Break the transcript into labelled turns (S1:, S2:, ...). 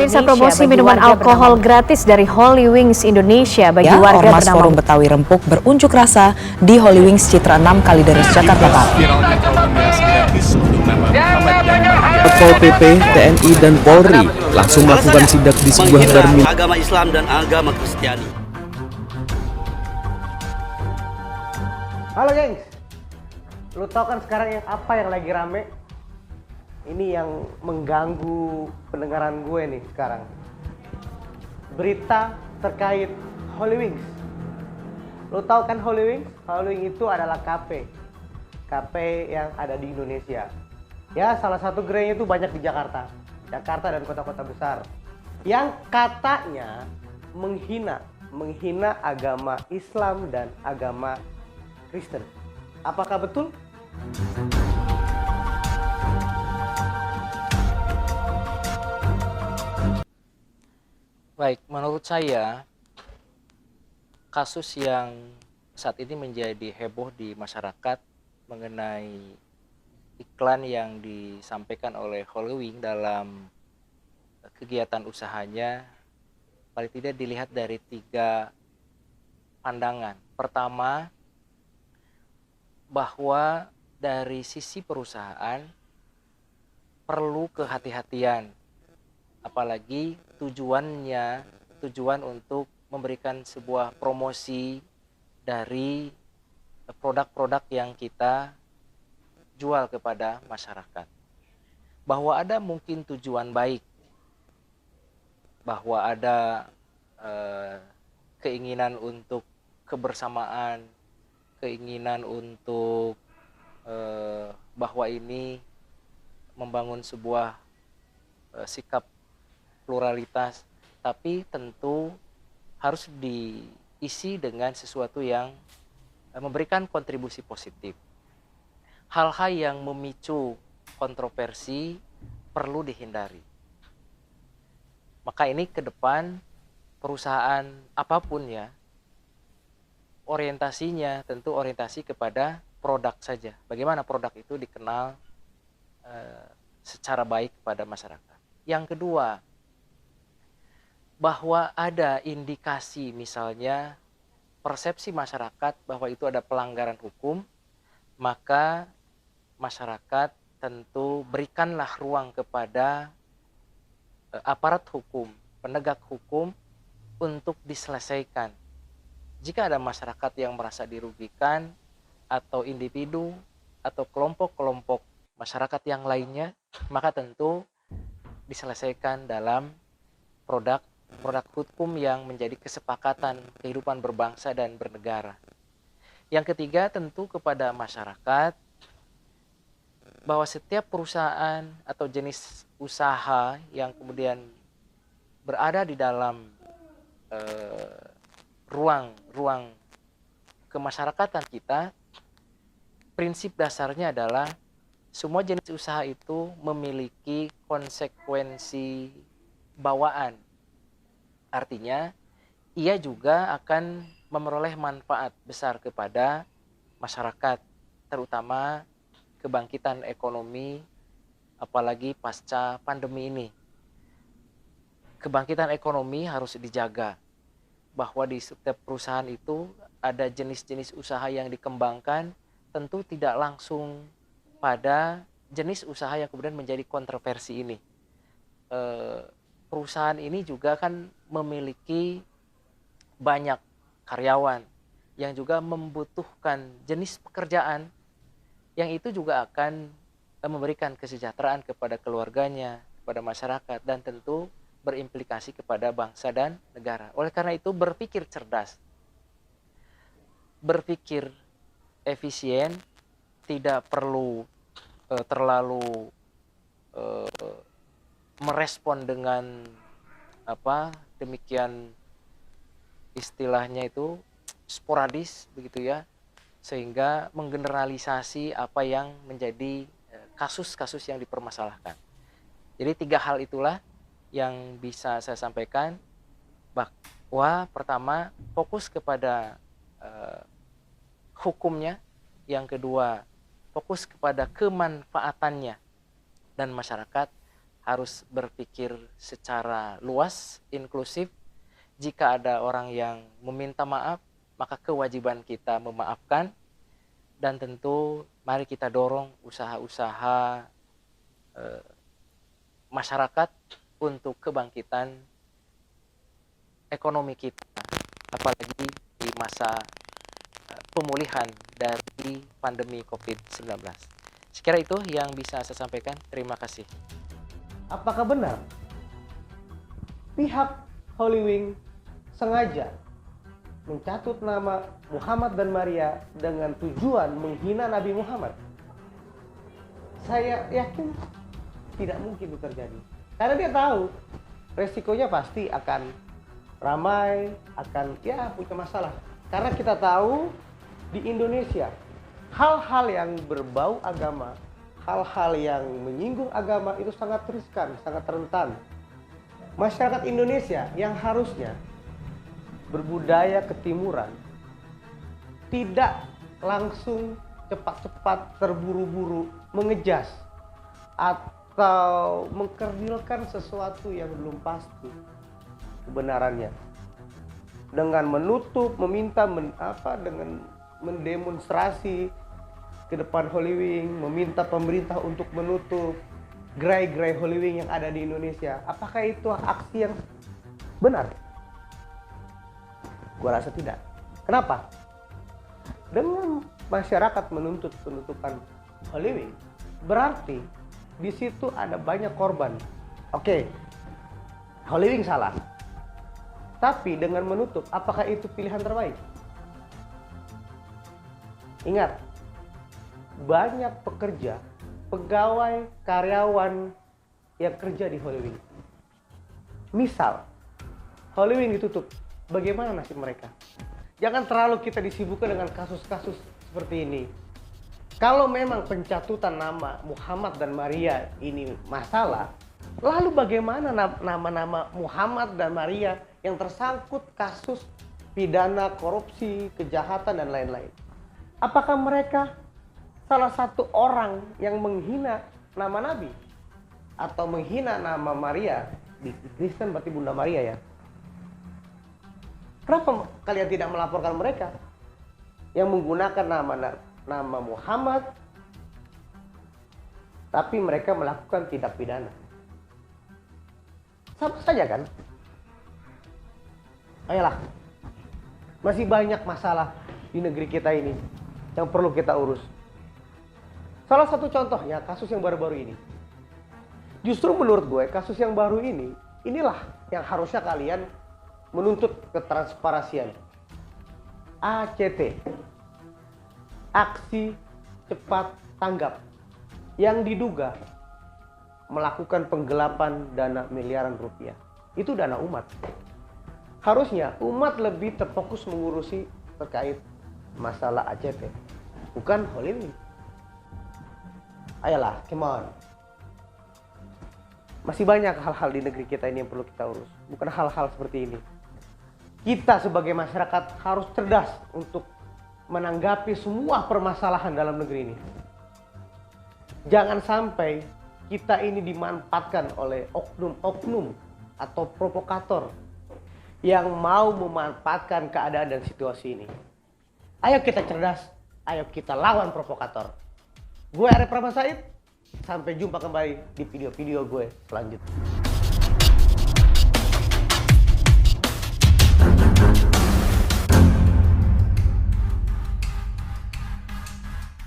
S1: Pemirsa, promosi minuman alkohol gratis dari Holy Wings Indonesia bagi warga
S2: Ormas Forum Betawi Rempuk berunjuk rasa di Holy Wings Citra 6 Kalideres, Jakarta Barat.
S3: Satpol PP, TNI, dan Polri langsung melakukan sidak di sebuah bar
S4: agama Islam dan agama Kristiani.
S5: Halo gengs, lu tau kan sekarang apa yang lagi rame? Ini yang mengganggu pendengaran gue nih sekarang. Berita terkait Holy Wings. Lu tau kan Holy Wings? Holy Wings itu adalah kafe yang ada di Indonesia. Ya, salah satu gerainya itu banyak di Jakarta dan kota-kota besar. Yang katanya menghina agama Islam dan agama Kristen. Apakah betul?
S6: Baik, menurut saya kasus yang saat ini menjadi heboh di masyarakat mengenai iklan yang disampaikan oleh Holy Wings dalam kegiatan usahanya paling tidak dilihat dari 3 pandangan. Pertama, bahwa dari sisi perusahaan perlu kehati-hatian, apalagi tujuan untuk memberikan sebuah promosi dari produk-produk yang kita jual kepada masyarakat. Bahwa ada mungkin tujuan baik, bahwa ada keinginan untuk kebersamaan, keinginan untuk bahwa ini membangun sebuah sikap pluralitas, tapi tentu harus diisi dengan sesuatu yang memberikan kontribusi positif. Hal-hal yang memicu kontroversi perlu dihindari. Maka ini ke depan perusahaan apapun ya, orientasinya tentu orientasi kepada produk saja. Bagaimana produk itu dikenal secara baik kepada masyarakat. Yang kedua, bahwa ada indikasi misalnya persepsi masyarakat bahwa itu ada pelanggaran hukum, maka masyarakat tentu berikanlah ruang kepada aparat hukum, penegak hukum untuk diselesaikan. Jika ada masyarakat yang merasa dirugikan atau individu atau kelompok-kelompok masyarakat yang lainnya, maka tentu diselesaikan dalam produk hukum yang menjadi kesepakatan kehidupan berbangsa dan bernegara. Yang ketiga, tentu kepada masyarakat bahwa setiap perusahaan atau jenis usaha yang kemudian berada di dalam ruang kemasyarakatan kita, prinsip dasarnya adalah semua jenis usaha itu memiliki konsekuensi bawaan. Artinya, ia juga akan memperoleh manfaat besar kepada masyarakat, terutama kebangkitan ekonomi, apalagi pasca pandemi ini. Kebangkitan ekonomi harus dijaga, bahwa di setiap perusahaan itu ada jenis-jenis usaha yang dikembangkan, tentu tidak langsung pada jenis usaha yang kemudian menjadi kontroversi ini. Perusahaan ini juga kan memiliki banyak karyawan yang juga membutuhkan jenis pekerjaan yang itu juga akan memberikan kesejahteraan kepada keluarganya, kepada masyarakat, dan tentu berimplikasi kepada bangsa dan negara. Oleh karena itu berpikir cerdas, berpikir efisien, tidak perlu terlalu merespon dengan demikian istilahnya itu sporadis begitu ya, sehingga menggeneralisasi apa yang menjadi kasus-kasus yang dipermasalahkan. Jadi 3 hal itulah yang bisa saya sampaikan, bahwa pertama fokus kepada hukumnya, yang kedua fokus kepada kemanfaatannya dan masyarakat, harus berpikir secara luas, inklusif. Jika ada orang yang meminta maaf, maka kewajiban kita memaafkan. Dan tentu mari kita dorong usaha-usaha masyarakat untuk kebangkitan ekonomi kita, apalagi di masa pemulihan dari pandemi COVID-19. Sekira itu yang bisa saya sampaikan. Terima kasih.
S5: Apakah benar pihak Holy Wing sengaja mencatut nama Muhammad dan Maria dengan tujuan menghina Nabi Muhammad? Saya yakin tidak mungkin itu terjadi. Karena dia tahu resikonya pasti akan ramai, akan punya masalah. Karena kita tahu di Indonesia hal-hal yang berbau agama, hal-hal yang menyinggung agama itu sangat riskan, sangat rentan. Masyarakat Indonesia yang harusnya berbudaya ketimuran tidak langsung cepat-cepat terburu-buru mengejas atau mengkerdilkan sesuatu yang belum pasti kebenarannya dengan menutup, meminta dengan mendemonstrasi ke depan Holy Wing, meminta pemerintah untuk menutup gerai-gerai Holy Wing yang ada di Indonesia. Apakah itu aksi yang benar? Gua rasa tidak. Kenapa? Dengan masyarakat menuntut penutupan Holy Wing, berarti di situ ada banyak korban. Oke, Holy Wing salah. Tapi dengan menutup, apakah itu pilihan terbaik? Ingat, banyak pekerja, pegawai, karyawan yang kerja di Holy Wing. Misal, Holy Wing ditutup, bagaimana nasib mereka? Jangan terlalu kita disibukkan dengan kasus-kasus seperti ini. Kalau memang pencatutan nama Muhammad dan Maria ini masalah, lalu bagaimana nama-nama Muhammad dan Maria yang tersangkut kasus pidana, korupsi, kejahatan, dan lain-lain? Apakah mereka salah satu orang yang menghina nama Nabi? Atau menghina nama Maria? Di Kristen berarti Bunda Maria ya. Kenapa kalian tidak melaporkan mereka yang menggunakan nama Muhammad, tapi mereka melakukan tindak pidana? Sama saja kan? Ayolah, masih banyak masalah di negeri kita ini yang perlu kita urus. Salah satu contohnya kasus yang baru-baru ini. Justru menurut gue kasus yang baru ini, inilah yang harusnya kalian menuntut ketransparansian. ACT, aksi cepat tanggap, yang diduga melakukan penggelapan dana miliaran rupiah. Itu dana umat. Harusnya umat lebih terfokus mengurusi terkait masalah ACT, bukan Holy Wing. Ayolah, come on. Masih banyak hal-hal di negeri kita ini yang perlu kita urus, bukan hal-hal seperti ini. Kita sebagai masyarakat harus cerdas untuk menanggapi semua permasalahan dalam negeri ini. Jangan sampai kita ini dimanfaatkan oleh oknum-oknum atau provokator yang mau memanfaatkan keadaan dan situasi ini. Ayo kita cerdas, ayo kita lawan provokator. Gue Arif Rahman Said, sampai jumpa kembali di video-video gue selanjutnya.